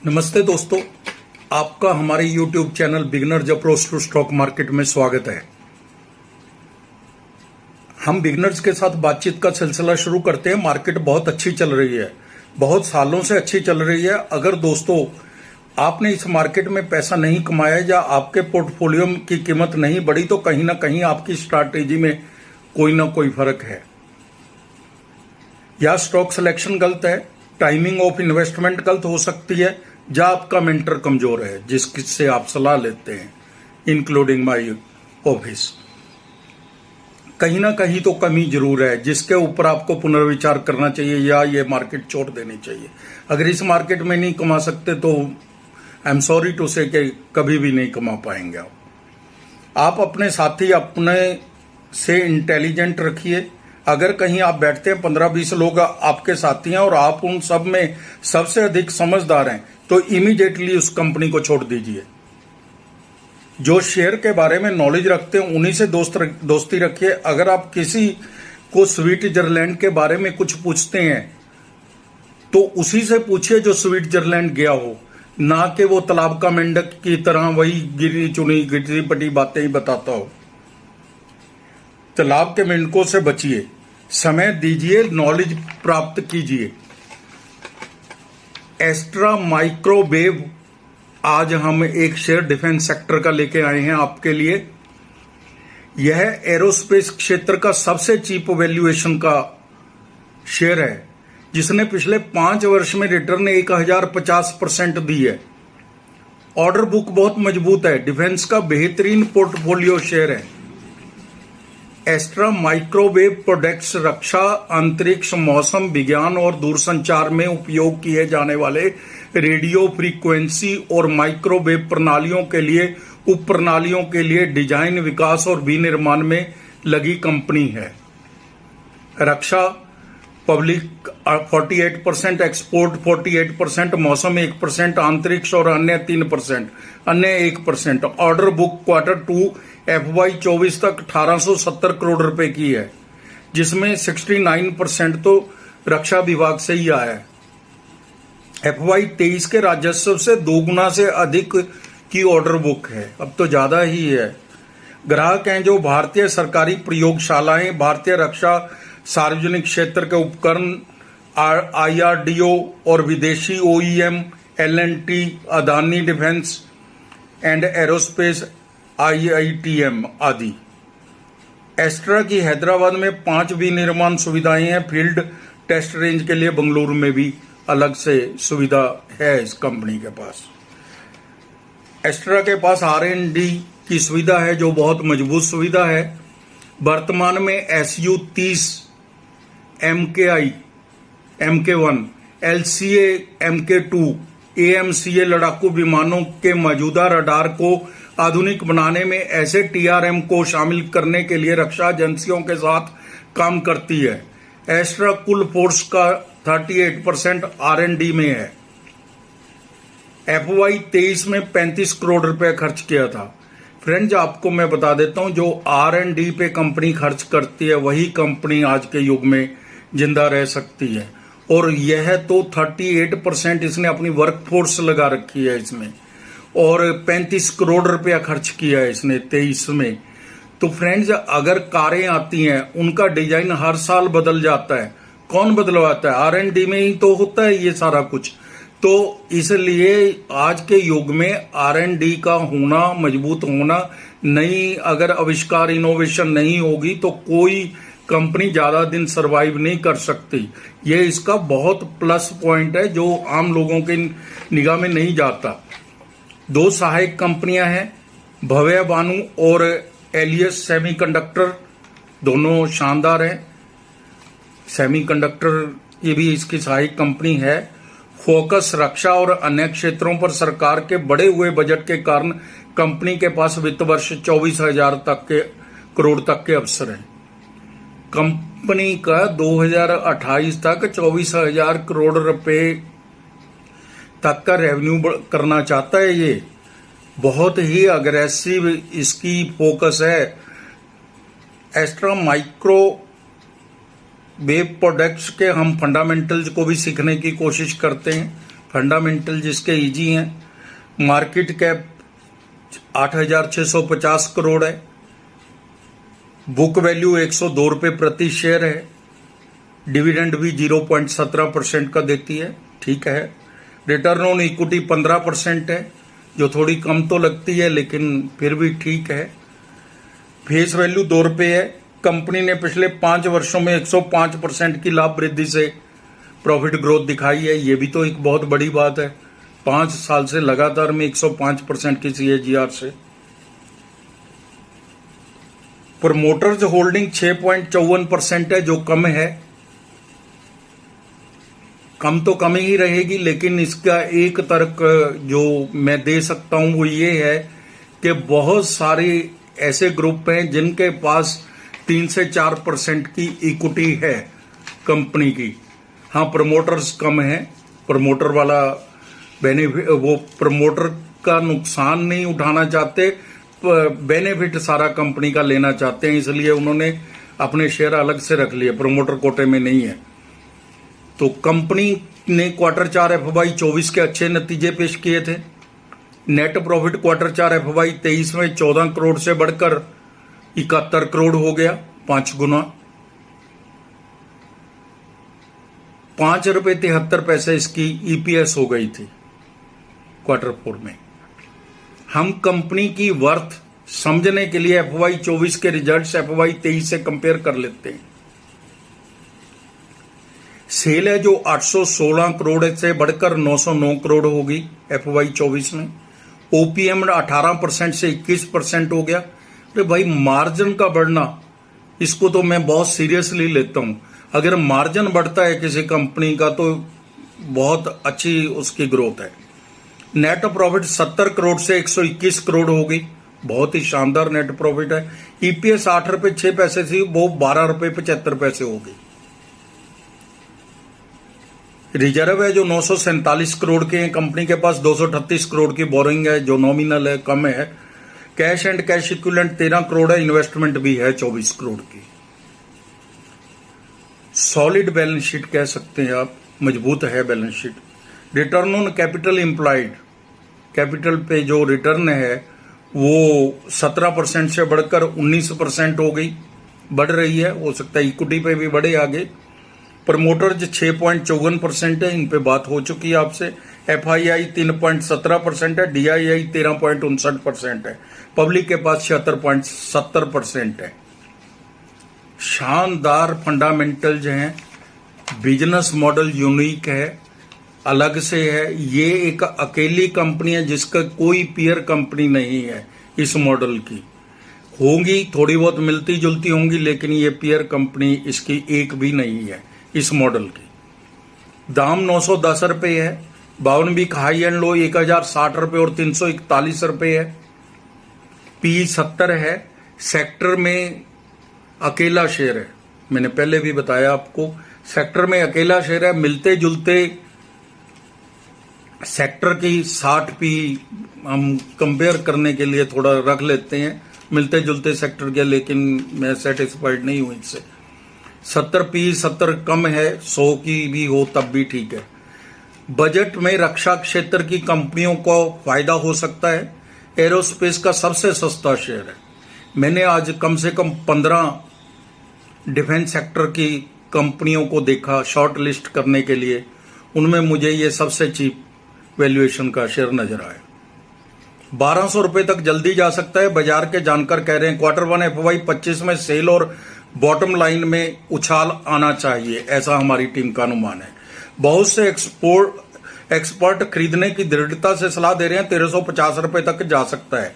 नमस्ते दोस्तों, आपका हमारे YouTube channel beginners approach to stock market में स्वागत है। हम बिगनर्स के साथ बातचीत का सिलसिला शुरू करते हैं। मार्केट बहुत अच्छी चल रही है, बहुत सालों से अच्छी चल रही है। अगर दोस्तों आपने इस मार्केट में पैसा नहीं कमाया या आपके पोर्टफोलियो की कीमत नहीं बढ़ी तो कहीं ना कहीं आपकी स्ट्रैटेजी में कोई ना कोई फर्क है। या स्टॉक सिलेक्शन गलत है, टाइमिंग ऑफ इन्वेस्टमेंट गलत हो सकती है, या आपका मेंटर कमजोर है जिससे आप सलाह लेते हैं, इंक्लूडिंग माय ऑफिस। कहीं ना कहीं तो कमी जरूर है जिसके ऊपर आपको पुनर्विचार करना चाहिए या ये मार्केट छोड़ देनी चाहिए। अगर इस मार्केट में नहीं कमा सकते तो आई एम सॉरी टू से कि कभी भी नहीं कमा पाएंगे आप अपने साथी अपने से इंटेलिजेंट रखिए। अगर कहीं आप बैठते हैं 15-20 लोग आपके साथी हैं और आप उन सब में सबसे अधिक समझदार हैं तो इमीडिएटली उस कंपनी को छोड़ दीजिए। जो शेयर के बारे में नॉलेज रखते हैं उन्हीं से दोस्ती रखिए। अगर आप किसी को स्विट्जरलैंड के बारे में कुछ पूछते हैं तो उसी से पूछिए जो स्विट्जरलैंड गया हो, ना कि वो तालाब का मेंढक की तरह वही गिरी चुनी गिरी पटी बातें ही बताता हो। तालाब के मेंढकों से बचिए, समय दीजिए, नॉलेज प्राप्त कीजिए। एस्ट्रा माइक्रोवेव आज हम एक शेयर डिफेंस सेक्टर का लेके आए हैं आपके लिए। यह एरोस्पेस क्षेत्र का सबसे चीप वैल्यूएशन का शेयर है जिसने पिछले 5 वर्ष में रिटर्न 1050% दी है। ऑर्डर बुक बहुत मजबूत है, डिफेंस का बेहतरीन पोर्टफोलियो शेयर है। एस्ट्रा माइक्रोवेव प्रोडक्ट्स रक्षा, अंतरिक्ष, मौसम विज्ञान और दूरसंचार में उपयोग किए जाने वाले रेडियो फ्रीक्वेंसी और माइक्रोवेव प्रणालियों के लिए उप प्रणालियों के लिए डिजाइन, विकास और विनिर्माण में लगी कंपनी है। रक्षा पब्लिक 48%, एक्सपोर्ट 48%, मौसम 1%, अंतरिक्ष और अन्य 3%, अन्य 1%। ऑर्डर बुक Q2 FY24 तक 1870 करोड़ रुपए की है जिसमें 69% तो रक्षा विभाग से ही आया है। FY23 के राजस्व से 2 गुना से अधिक की ऑर्डर बुक है, अब तो ज्यादा ही है। ग्राहक हैं जो भारतीय सरकारी प्रयोगशालाएं, भारतीय रक्षा सार्वजनिक क्षेत्र के उपकरण, IRDO और विदेशी OEM, L&T, Adani defence and aerospace, IITM आदि। एस्ट्रा की हैदराबाद में 5 विनिर्माण सुविधाएं हैं। फील्ड टेस्ट रेंज के लिए बंगलुरु में भी अलग से सुविधा है इस कंपनी के पास। एस्ट्रा के पास R&D की सुविधा है जो बहुत मजबूत सुविधा है। वर्तमान में SU-30, MKI, MK1, LCA, MK2, AMCA लड़ाकू विमानों के मौजूदा रडार को आधुनिक बनाने में ऐसे TRM को शामिल करने के लिए रक्षा एजेंसियों के साथ काम करती है। एस्ट्रा कुल फोर्स का 38% R&D में है। FY23 में 35 करोड़ रुपए खर्च किया था। फ्रेंड्स, आपको मैं बता देता हूं, जो R&D पे कंपनी खर्च करती है वही कंपनी आज के युग में जिंदा रह सकती है। और यह तो 38% इसने अपनी वर्कफोर्स लगा रखी है इसमें, और 35 करोड़ रुपया खर्च किया है इसने 23 में। तो फ्रेंड्स, अगर कारें आती हैं उनका डिजाइन हर साल बदल जाता है। कौन बदलवाता है? R&D में ही तो होता है ये सारा कुछ। तो इसलिए आज के युग में R&D का होना, मजबूत होना, नई अगर आविष्कार इनोवेशन नहीं होगी तो कोई कंपनी ज्यादा दिन सरवाइव नहीं कर सकती। ये इसका बहुत प्लस पॉइंट है जो आम लोगों के निगाह में नहीं जाता। 2 सहायक कंपनियां हैं, भव्य बानु और एलियस सेमीकंडक्टर, दोनों शानदार हैं। सेमीकंडक्टर ये भी इसकी सहायक कंपनी है। फोकस रक्षा और अन्य क्षेत्रों पर सरकार के बढ़े हुए बजट के कारण कंपनी के पास वित्त वर्ष 24,000 करोड़ तक के अवसर हैं। कंपनी का 2028 तक 24,000 करोड़ रुपए तक का रेवेन्यू करना चाहता है। ये बहुत ही अग्रेसिव इसकी फोकस है। एस्ट्रा माइक्रो वेब प्रोडक्ट्स के हम फंडामेंटल्स को भी सीखने की कोशिश करते हैं। फंडामेंटल जिसके इजी हैं, मार्केट कैप 8,650 करोड़ है, बुक वैल्यू 102 रुपये प्रति शेयर है, डिविडेंड भी 0.17% का देती है, ठीक है। रिटर्न ऑन इक्विटी 15% है, जो थोड़ी कम तो लगती है लेकिन फिर भी ठीक है। फेस वैल्यू 2 रुपये है। कंपनी ने पिछले 5 वर्षों में 105% की लाभ वृद्धि से प्रॉफिट ग्रोथ दिखाई है, ये भी तो एक बहुत बड़ी बात है। 5 साल से लगातार में 105% की CAGR से। प्रमोटर्स होल्डिंग 6.54% है, जो कम है, कम तो कम ही रहेगी, लेकिन इसका एक तर्क जो मैं दे सकता हूं वो ये है कि बहुत सारे ऐसे ग्रुप हैं जिनके पास 3 से 4% की इक्विटी है कंपनी की। हाँ, प्रमोटर्स कम है, प्रमोटर वाला बेनिफिट, वो प्रमोटर का नुकसान नहीं उठाना चाहते, बेनिफिट सारा कंपनी का लेना चाहते हैं, इसलिए उन्होंने अपने शेयर अलग से रख लिए, प्रमोटर कोटे में नहीं है। तो कंपनी ने क्वार्टर 4 FY 24 के अच्छे नतीजे पेश किए थे। नेट प्रॉफिट क्वार्टर 4 FY 23 में 14 करोड़ से बढ़कर 71 करोड़ हो गया, 5 गुना। 5.73 इसकी EPS हो गई थी क्वार्टर 4 में। हम कंपनी की वर्थ समझने के लिए FY 24 के रिजल्ट्स FY 23 से कंपेयर कर लेते हैं। सेल है जो 816 करोड़ से बढ़कर 909 करोड़ होगी FY 24 में। OPM 18% से 21% हो गया। अरे भाई, मार्जिन का बढ़ना, इसको तो मैं बहुत सीरियसली लेता हूं। अगर मार्जिन बढ़ता है किसी कंपनी का तो बहुत अच्छी उसकी ग्रोथ है। नेट प्रॉफिट 70 करोड़ से 121 करोड़ होगी, बहुत ही शानदार नेट प्रॉफिट है। EPS 8 रुपये 6 पैसे थी, वो 12 रुपये 75 पैसे होगी। रिजर्व है जो 947 करोड़ के हैं, कंपनी के पास 238 करोड़ की बोरिंग है जो नॉमिनल है, कम है। Cash and cash equivalent 13 crore है, इन्वेस्टमेंट भी है 24 करोड़ की। सॉलिड बैलेंस शीट कह सकते हैं आप, मजबूत है balance sheet. Return on capital employed, capital पे जो रिटर्न है वो 17% से बढ़कर 19% हो गई, बढ़ रही है, हो सकता है इक्विटी पे भी बढ़े आगे। प्रमोटर्स 6.54% है, इन पे बात हो चुकी है आपसे। FII 3.17% है, DII 13.59% है, पब्लिक के पास 76.70% है। शानदार फंडामेंटल्स हैं, बिजनेस मॉडल यूनिक है, अलग से है। ये एक अकेली कंपनी है जिसका कोई पीयर कंपनी नहीं है इस मॉडल की। होंगी थोड़ी बहुत मिलती जुलती होंगी, लेकिन ये पीयर कंपनी इसकी एक भी नहीं है इस मॉडल की। दाम 910 रुपये है, 52 वीक हाई एंड लो 1060 रुपये और 341 रुपये है। PE 70 है, सेक्टर में अकेला शेयर है, मैंने पहले भी बताया आपको, सेक्टर में अकेला शेयर है। मिलते जुलते सेक्टर की 60 PE हम कंपेयर करने के लिए थोड़ा रख लेते हैं, मिलते जुलते सेक्टर के, लेकिन मैं सेटिस्फाइड नहीं हूं इससे। 70 PE 70 कम है, 100 की भी हो तब भी ठीक है। बजट में रक्षा क्षेत्र की कंपनियों को फायदा हो सकता है। एरोस्पेस का सबसे सस्ता शेयर है। मैंने आज कम से कम 15 डिफेंस सेक्टर की कंपनियों को देखा शॉर्ट लिस्ट करने के लिए, उनमें मुझे ये सबसे चीप वैल्यूएशन का शेयर नजर आया। 1200 रुपए तक जल्दी जा सकता है, बाजार के जानकार कह रहे हैं। क्वार्टर 1 FY 25 में सेल और बॉटम लाइन में उछाल आना चाहिए, ऐसा हमारी टीम का अनुमान है। बहुत से एक्सपर्ट खरीदने की दृढ़ता से सलाह दे रहे हैं, 1350 रुपए तक जा सकता है।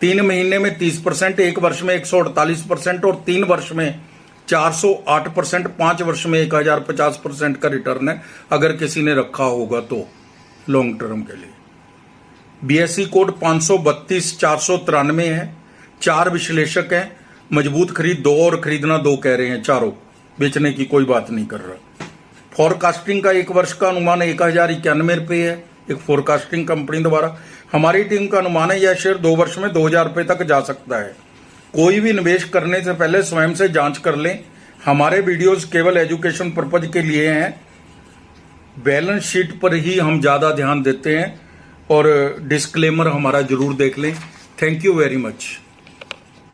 3 महीने में 30%, 1 वर्ष में 148% और 3 वर्ष में 408%, 5 वर्ष में 1050% का रिटर्न है, अगर किसी ने रखा होगा तो लॉन्ग टर्म के लिए। BSE कोड 532 493 है। 4 विश्लेषक हैं, मजबूत खरीद 2 और खरीदना 2 कह रहे हैं, चारों बेचने की कोई बात नहीं कर रहा। फोरकास्टिंग का 1 वर्ष का अनुमान 1091 रुपये है, एक फोरकास्टिंग कंपनी द्वारा। हमारी टीम का अनुमान है यह शेयर 2 वर्ष में 2000 रुपये तक जा सकता है। कोई भी निवेश करने से पहले स्वयं से जांच कर लें। हमारे वीडियोस केवल एजुकेशन पर्पज के लिए हैं, बैलेंस शीट पर ही हम ज़्यादा ध्यान देते हैं और डिस्क्लेमर हमारा जरूर देख लें। Thank you very much.